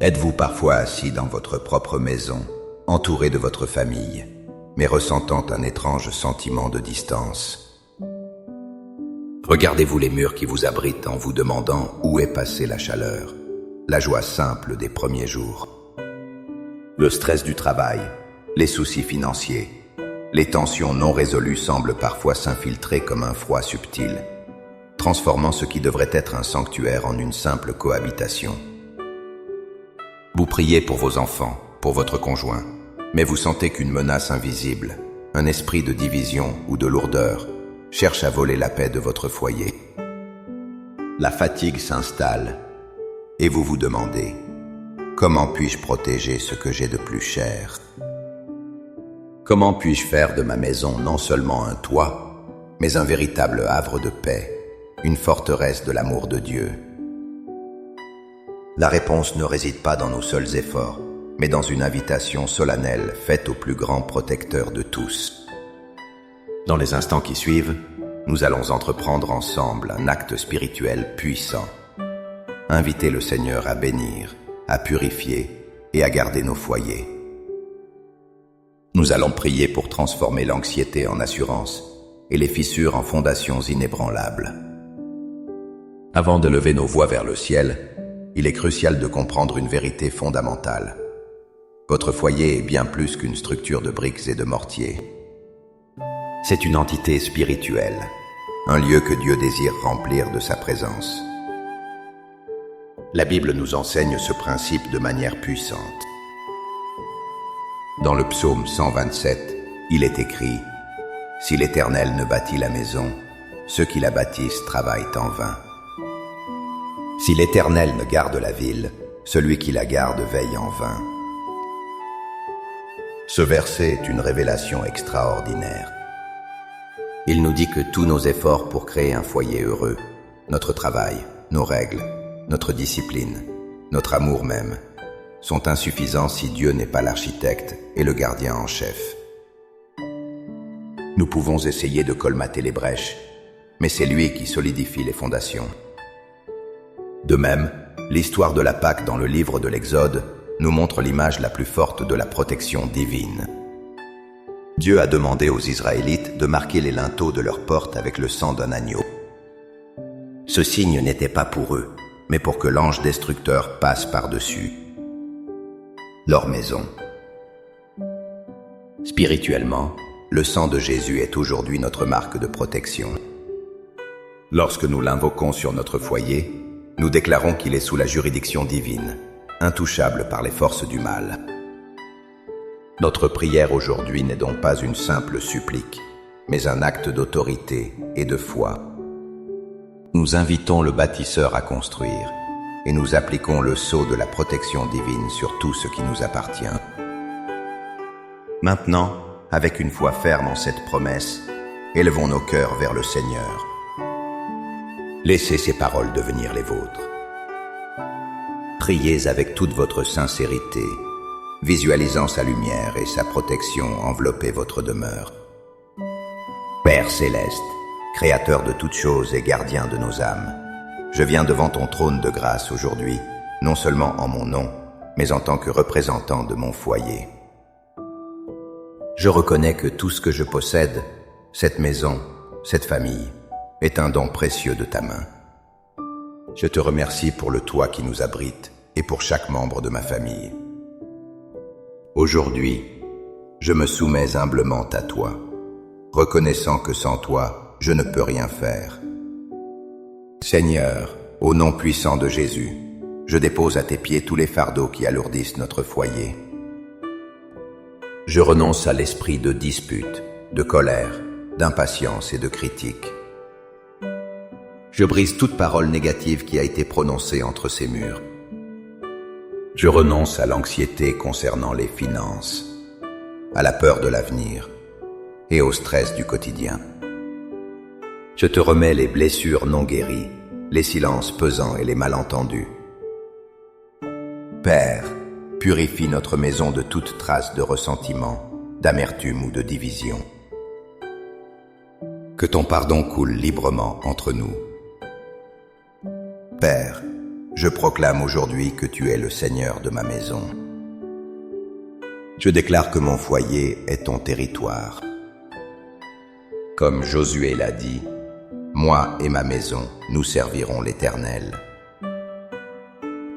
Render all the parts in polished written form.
Êtes-vous parfois assis dans votre propre maison, entouré de votre famille, mais ressentant un étrange sentiment de distance? Regardez-vous les murs qui vous abritent en vous demandant où est passée la chaleur, la joie simple des premiers jours. Le stress du travail, les soucis financiers, les tensions non résolues semblent parfois s'infiltrer comme un froid subtil, transformant ce qui devrait être un sanctuaire en une simple cohabitation. Vous priez pour vos enfants, pour votre conjoint, mais vous sentez qu'une menace invisible, un esprit de division ou de lourdeur, cherche à voler la paix de votre foyer. La fatigue s'installe et vous vous demandez « Comment puis-je protéger ce que j'ai de plus cher ?» Comment puis-je faire de ma maison non seulement un toit, mais un véritable havre de paix, une forteresse de l'amour de Dieu? La réponse ne réside pas dans nos seuls efforts, mais dans une invitation solennelle faite au plus grand protecteur de tous. Dans les instants qui suivent, nous allons entreprendre ensemble un acte spirituel puissant. Inviter le Seigneur à bénir, à purifier et à garder nos foyers. Nous allons prier pour transformer l'anxiété en assurance et les fissures en fondations inébranlables. Avant de lever nos voix vers le ciel, il est crucial de comprendre une vérité fondamentale. Votre foyer est bien plus qu'une structure de briques et de mortier. C'est une entité spirituelle, un lieu que Dieu désire remplir de sa présence. La Bible nous enseigne ce principe de manière puissante. Dans le psaume 127, il est écrit « Si l'Éternel ne bâtit la maison, ceux qui la bâtissent travaillent en vain. Si l'Éternel ne garde la ville, celui qui la garde veille en vain. » Ce verset est une révélation extraordinaire. Il nous dit que tous nos efforts pour créer un foyer heureux, notre travail, nos règles, notre discipline, notre amour même, sont insuffisants si Dieu n'est pas l'architecte et le gardien en chef. Nous pouvons essayer de colmater les brèches, mais c'est lui qui solidifie les fondations. De même, l'histoire de la Pâque dans le livre de l'Exode nous montre l'image la plus forte de la protection divine. Dieu a demandé aux Israélites de marquer les linteaux de leurs portes avec le sang d'un agneau. Ce signe n'était pas pour eux, mais pour que l'ange destructeur passe par-dessus leur maison. Spirituellement, le sang de Jésus est aujourd'hui notre marque de protection. Lorsque nous l'invoquons sur notre foyer, nous déclarons qu'il est sous la juridiction divine, intouchable par les forces du mal. Notre prière aujourd'hui n'est donc pas une simple supplique, mais un acte d'autorité et de foi. Nous invitons le bâtisseur à construire et nous appliquons le sceau de la protection divine sur tout ce qui nous appartient. Maintenant, avec une foi ferme en cette promesse, élevons nos cœurs vers le Seigneur. Laissez ces paroles devenir les vôtres. Priez avec toute votre sincérité, visualisant sa lumière et sa protection envelopper votre demeure. Père céleste, Créateur de toutes choses et gardien de nos âmes, je viens devant ton trône de grâce aujourd'hui, non seulement en mon nom, mais en tant que représentant de mon foyer. Je reconnais que tout ce que je possède, cette maison, cette famille, est un don précieux de ta main. Je te remercie pour le toit qui nous abrite et pour chaque membre de ma famille. Aujourd'hui, je me soumets humblement à toi, reconnaissant que sans toi, je ne peux rien faire. Seigneur, au nom puissant de Jésus, je dépose à tes pieds tous les fardeaux qui alourdissent notre foyer. Je renonce à l'esprit de dispute, de colère, d'impatience et de critique. Je brise toute parole négative qui a été prononcée entre ces murs. Je renonce à l'anxiété concernant les finances, à la peur de l'avenir et au stress du quotidien. Je te remets les blessures non guéries, les silences pesants et les malentendus. Père, purifie notre maison de toute trace de ressentiment, d'amertume ou de division. Que ton pardon coule librement entre nous. Père, je proclame aujourd'hui que tu es le Seigneur de ma maison. Je déclare que mon foyer est ton territoire. Comme Josué l'a dit, moi et ma maison, nous servirons l'Éternel.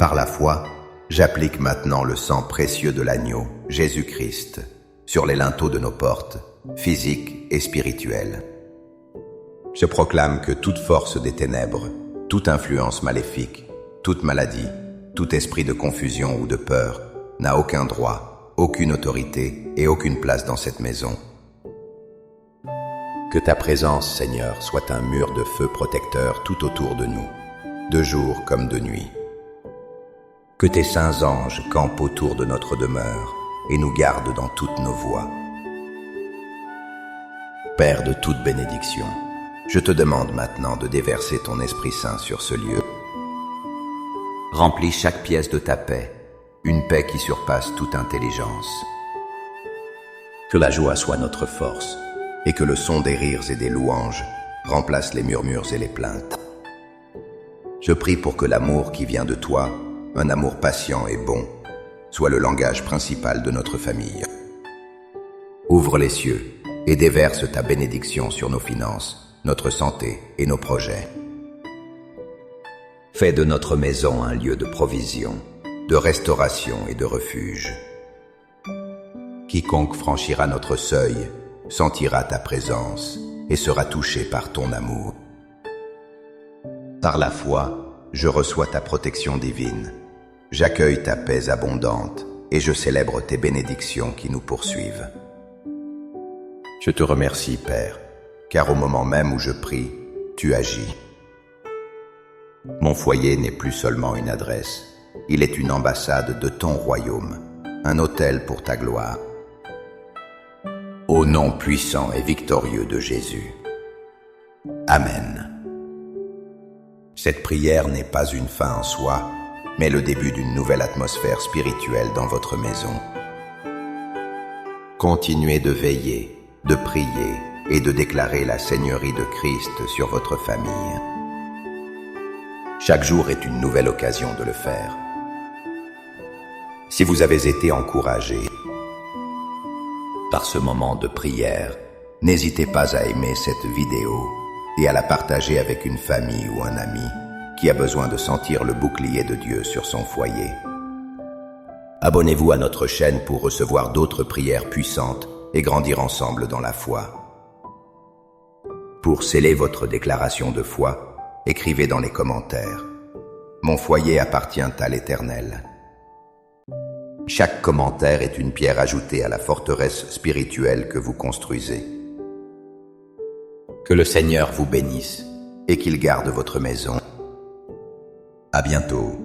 Par la foi, j'applique maintenant le sang précieux de l'agneau, Jésus-Christ, sur les linteaux de nos portes, physiques et spirituelles. Je proclame que toute force des ténèbres, toute influence maléfique, toute maladie, tout esprit de confusion ou de peur n'a aucun droit, aucune autorité et aucune place dans cette maison. Que ta présence, Seigneur, soit un mur de feu protecteur tout autour de nous, de jour comme de nuit. Que tes saints anges campent autour de notre demeure et nous gardent dans toutes nos voies. Père de toute bénédiction, je te demande maintenant de déverser ton Esprit Saint sur ce lieu. Remplis chaque pièce de ta paix, une paix qui surpasse toute intelligence. Que la joie soit notre force, et que le son des rires et des louanges remplace les murmures et les plaintes. Je prie pour que l'amour qui vient de toi, un amour patient et bon, soit le langage principal de notre famille. Ouvre les cieux et déverse ta bénédiction sur nos finances, notre santé et nos projets. Fais de notre maison un lieu de provision, de restauration et de refuge. Quiconque franchira notre seuil sentira ta présence et sera touché par ton amour. Par la foi, je reçois ta protection divine. J'accueille ta paix abondante et je célèbre tes bénédictions qui nous poursuivent. Je te remercie, Père, car au moment même où je prie, tu agis. Mon foyer n'est plus seulement une adresse, il est une ambassade de ton royaume, un autel pour ta gloire. Au nom puissant et victorieux de Jésus. Amen. Cette prière n'est pas une fin en soi, mais le début d'une nouvelle atmosphère spirituelle dans votre maison. Continuez de veiller, de prier et de déclarer la Seigneurie de Christ sur votre famille. Chaque jour est une nouvelle occasion de le faire. Si vous avez été encouragé par ce moment de prière, n'hésitez pas à aimer cette vidéo et à la partager avec une famille ou un ami qui a besoin de sentir le bouclier de Dieu sur son foyer. Abonnez-vous à notre chaîne pour recevoir d'autres prières puissantes et grandir ensemble dans la foi. Pour sceller votre déclaration de foi, écrivez dans les commentaires « Mon foyer appartient à l'Éternel ». Chaque commentaire est une pierre ajoutée à la forteresse spirituelle que vous construisez. Que le Seigneur vous bénisse et qu'il garde votre maison. À bientôt.